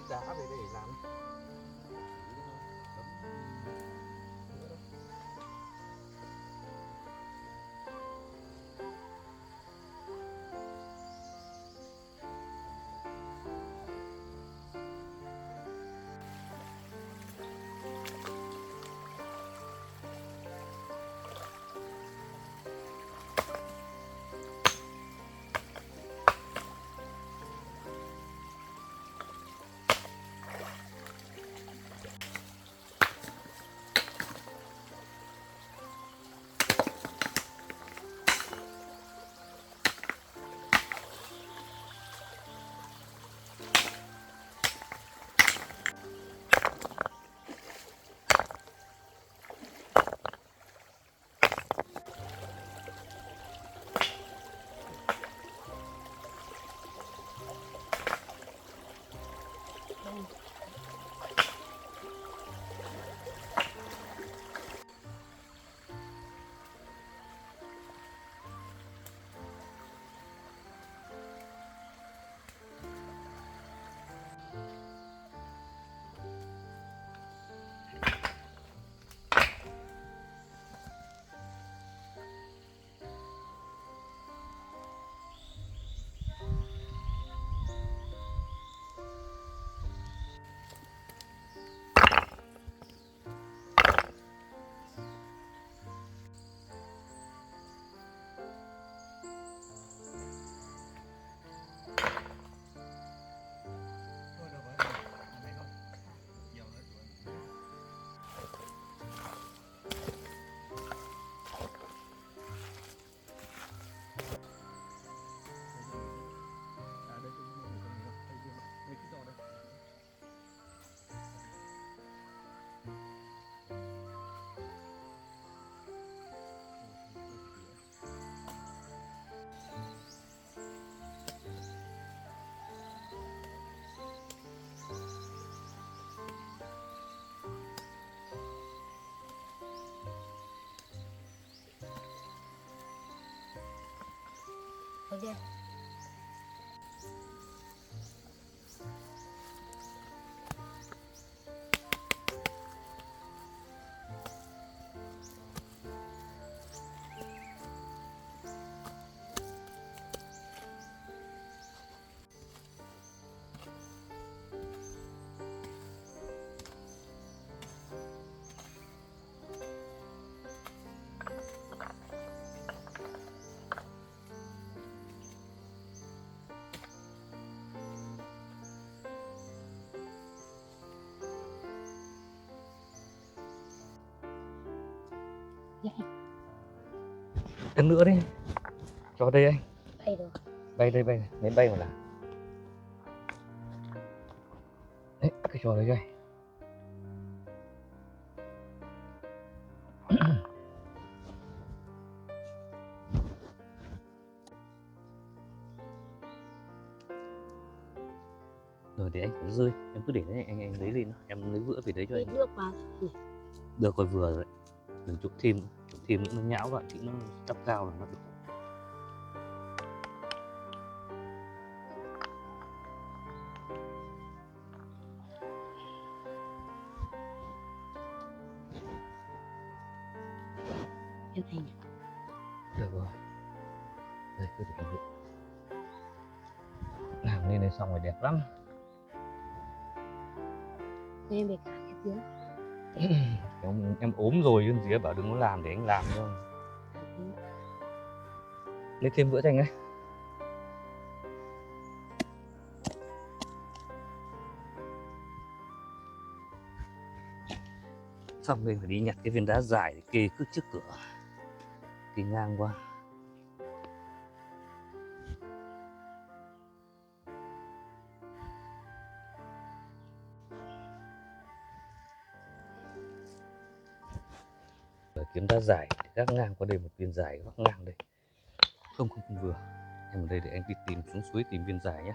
đá về để làm. Ok. Em nữa đi. Cho đây anh. Bay rồi. Bay đây bay. Đến bay mà là. Đấy, cái trò đấy cho anh. Rồi để anh có rơi, em cứ để đấy anh lấy lên, em lấy vữa về đấy cho anh. Nước vào. Được rồi vừa rồi. Đừng chụp thêm nữa nó nhão đoạn chị nó đắp cao là nó được. Em thành. Được rồi. Đây cứ để vữa. Làm lên đây xong rồi đẹp lắm. Em phải cắt cái tiếng. Em ốm rồi chứ gì bảo đừng có làm để anh làm thôi. Lấy thêm bữa cho anh ấy. Xong mình phải đi nhặt cái viên đá dài để kê cứ trước cửa. Kê ngang qua. Rồi kiếm đá dài để gác ngang qua đây, một viên dài gác ngang đây. Không vừa. Em ở đây để anh đi tìm xuống suối tìm viên dài nhé.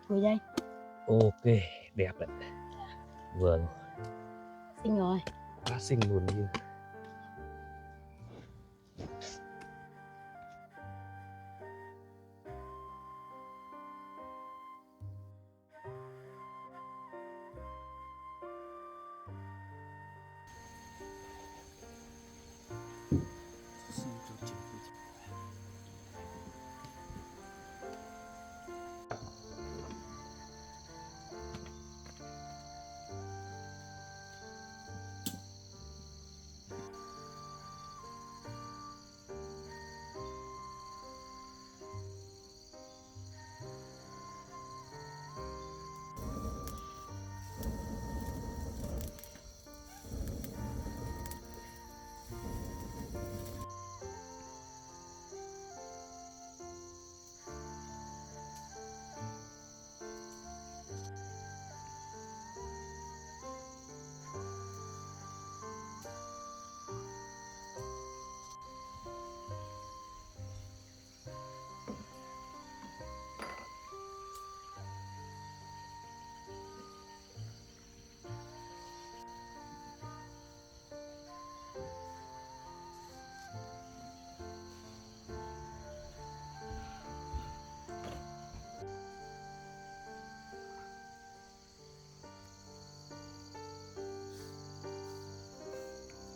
Ngồi đây. Ok. đẹp đấy. Vừa rồi. Xinh rồi. Quá xinh luôn như.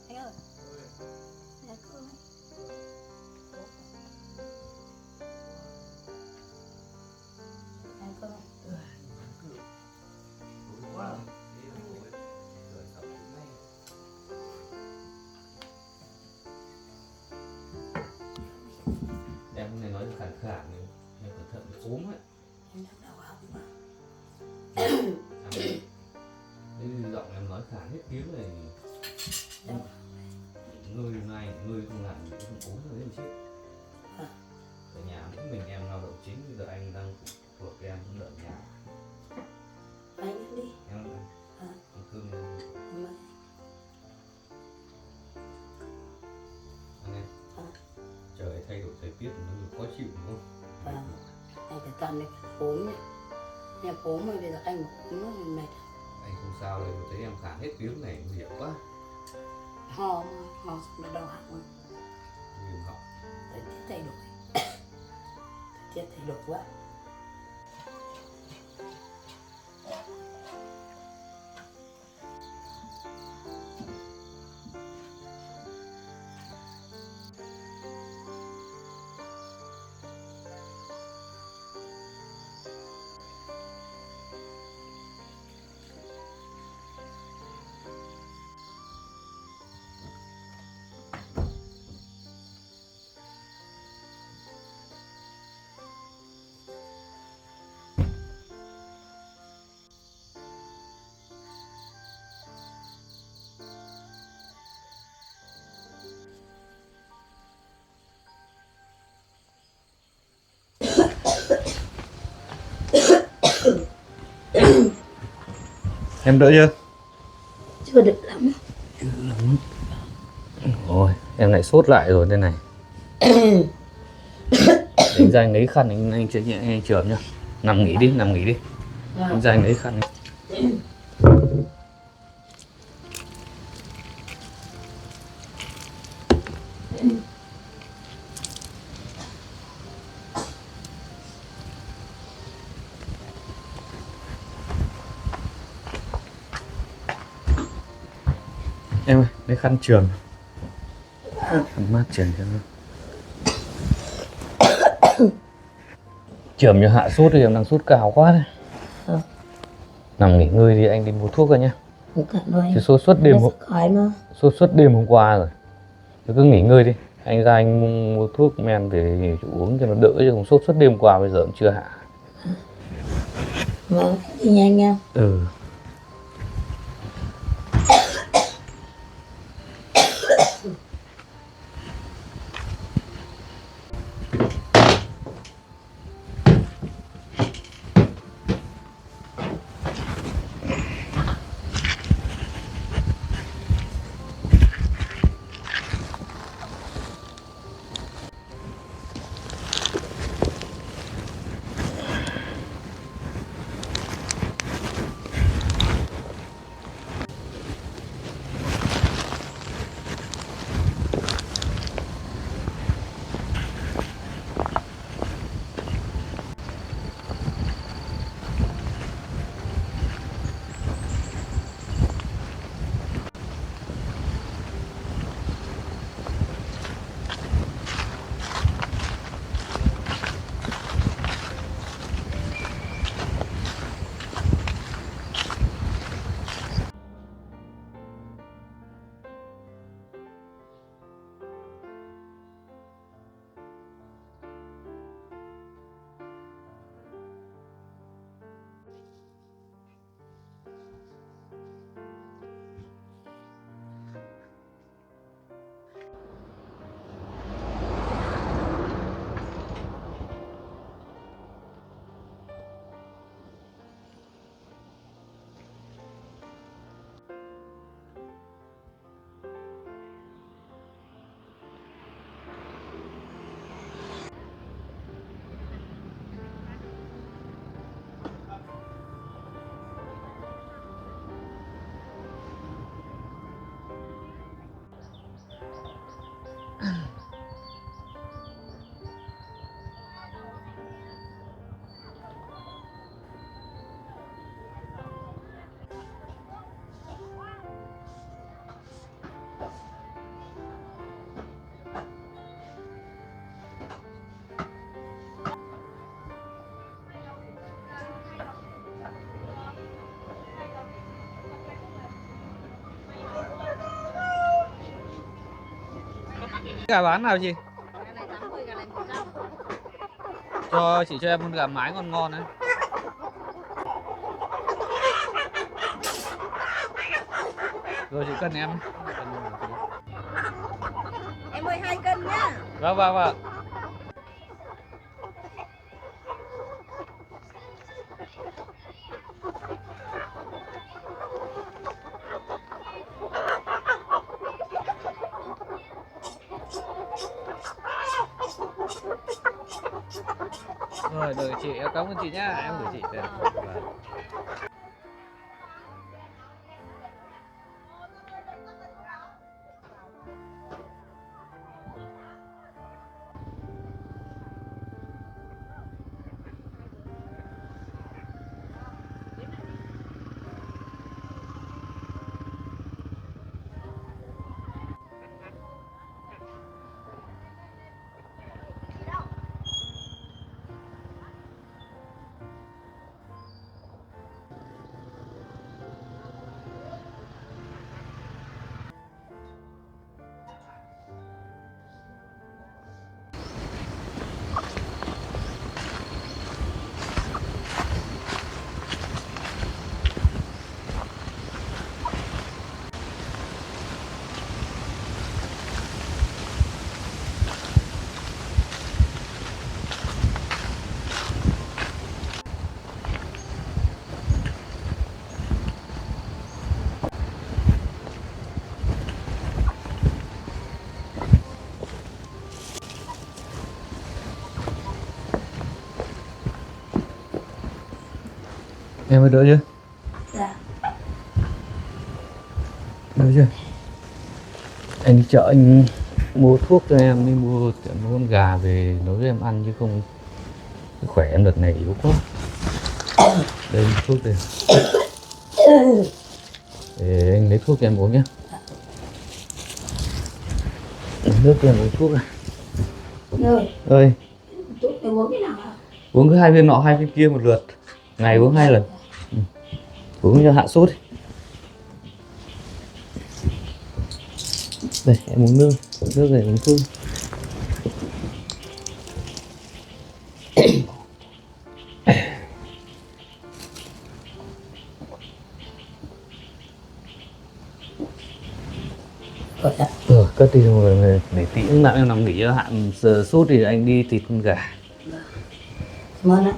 Anh ơi. Dạ cơm. Ăn cơm. Em này nói khản khản nhưng cẩn thận bị ốm ấy. Em đang đau họng mà. Cái giọng em nói khản hết tiếng này. Người này người không làm gì cũng ốm rồi đấy chết. Ở nhà mỗi mình em lao động chính, bây giờ anh đang thuộc em cũng đợi nhà. Anh ăn đi. Em ăn cơm này. Mà. Anh em. Trời thay đổi thời tiết nó nhiều khó chịu đúng không? Vâng. Anh phải toàn này ốm nhá. Em ốm rồi bây giờ anh ốm nó mệt. Anh không sao đâu, thấy em khản hết tiếng này nguy hiểm quá. Ho mà, ho xong nó đau họng. Nguy hiểm họng. Thời tiết thay đổi. Thời tiết thay đổi quá. Em đỡ chưa? Chưa được lắm. Ôi, em lại sốt lại rồi đây này. Đánh ra anh lấy khăn anh chườm nhá. Nằm nghỉ đi, nằm nghỉ đi. Đánh ra anh lấy khăn. Em ơi, lấy khăn chườm. Khăn mát chườm cho nó. Chườm cho hạ sốt thì em đang sốt cao quá đấy. Nằm nghỉ ngơi đi, anh đi mua thuốc rồi nhá. Chứ sốt suốt đêm hôm qua rồi. Cứ nghỉ ngơi đi. Anh ra anh mua thuốc men về uống cho nó đỡ, chứ không sốt suốt đêm qua bây giờ cũng chưa hạ. Vâng, đi nhanh nha. Ừ. Gà bán nào chị? Chị cho em con gà mái ngon ngon đấy. Rồi chị cân em. Em ơi 2 cân nhá. Vâng vâng vâng. Rồi đợi chị, em cảm ơn chị nhá, em gửi chị tiền. Vâng. Em mới đỡ chưa? Dạ. Đỡ chưa? Anh đi chợ anh mua thuốc cho em, đi mua con gà về nấu cho em ăn chứ không sức khỏe em đợt này yếu quá. Đây thuốc đây. Để anh lấy thuốc cho em uống nhé. Nước cho em uống thuốc này. Rồi, Ơi, thuốc em uống cái nào hả? uống cứ 2 viên nọ 2 viên kia một lượt. Ngày uống 2 lần. Uống cho hạ sốt. Đây em uống nước này uống thuốc. Cất đi rồi để tí nữa em nằm nghỉ cho hạn giờ sốt thì anh đi thịt con gà. Cảm ơn ạ.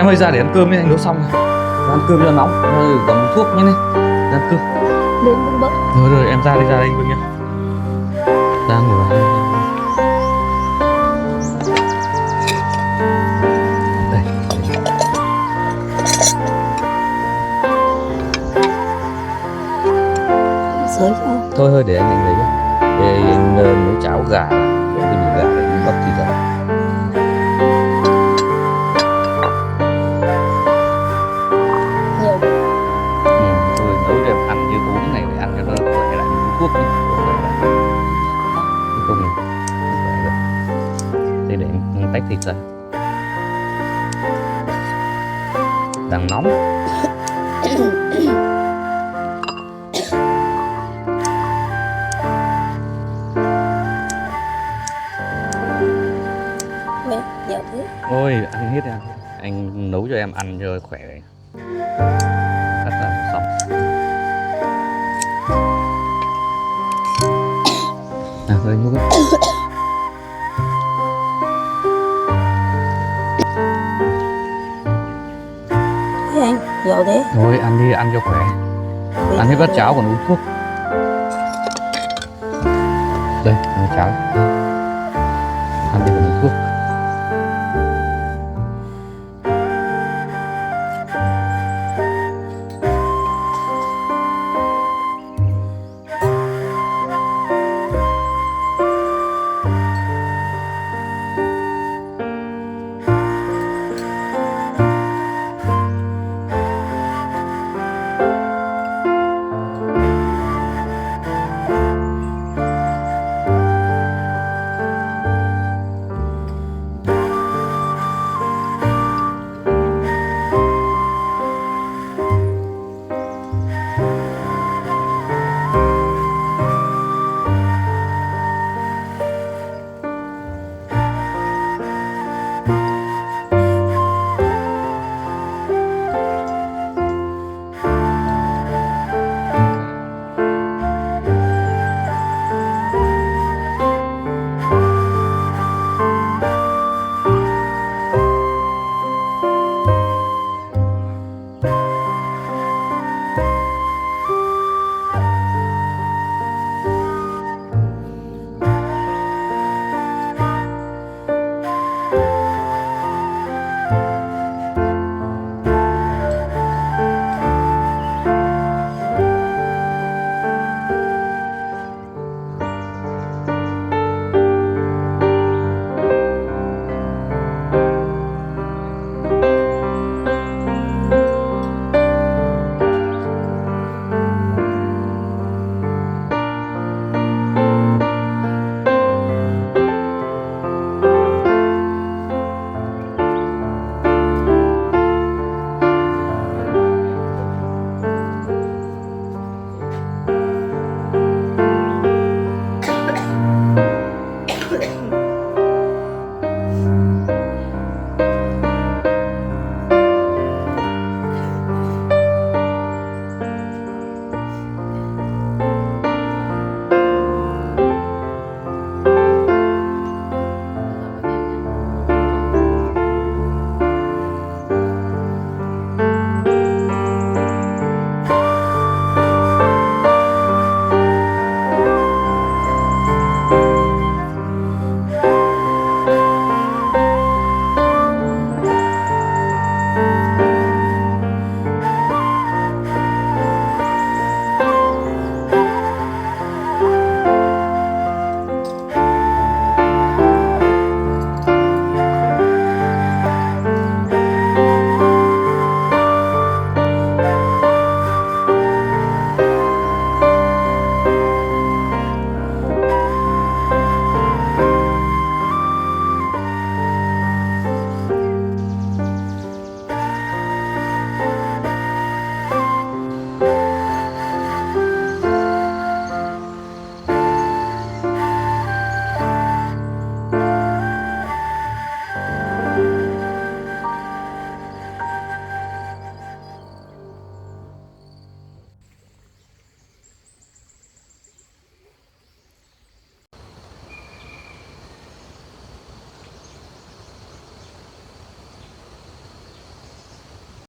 Em ơi ra để ăn cơm đi, anh nấu xong rồi. Ăn cơm cho nóng, rồi còn uống thuốc nhé này. Ra ăn cơm. Đến bưng bớt. Rồi em ra đây anh Vinh nhá. Ra ngồi vào. Đây. Sới cho. Thôi để anh lấy cho. Để anh nấu cháo gà, cái đùi gà để bắp thịt rồi. Nhiều. Tôi nấu cho em ăn như uống này để ăn cho nó khỏe lại, uống thuốc đi, khỏe lại. Chứ không khỏe được. Đây để anh tách thịt ra. Đang nóng. Mẹ, nhiều thế. Ôi ăn hết nha. Anh nấu cho em ăn cho khỏe. Cắt ra xong. Rồi mua cái. Thế anh, nhiều thế. Thôi ăn đi, ăn cho khỏe. Ăn hết bát cháo còn uống thuốc. Đây, ăn cháo. Ăn đi còn uống thuốc.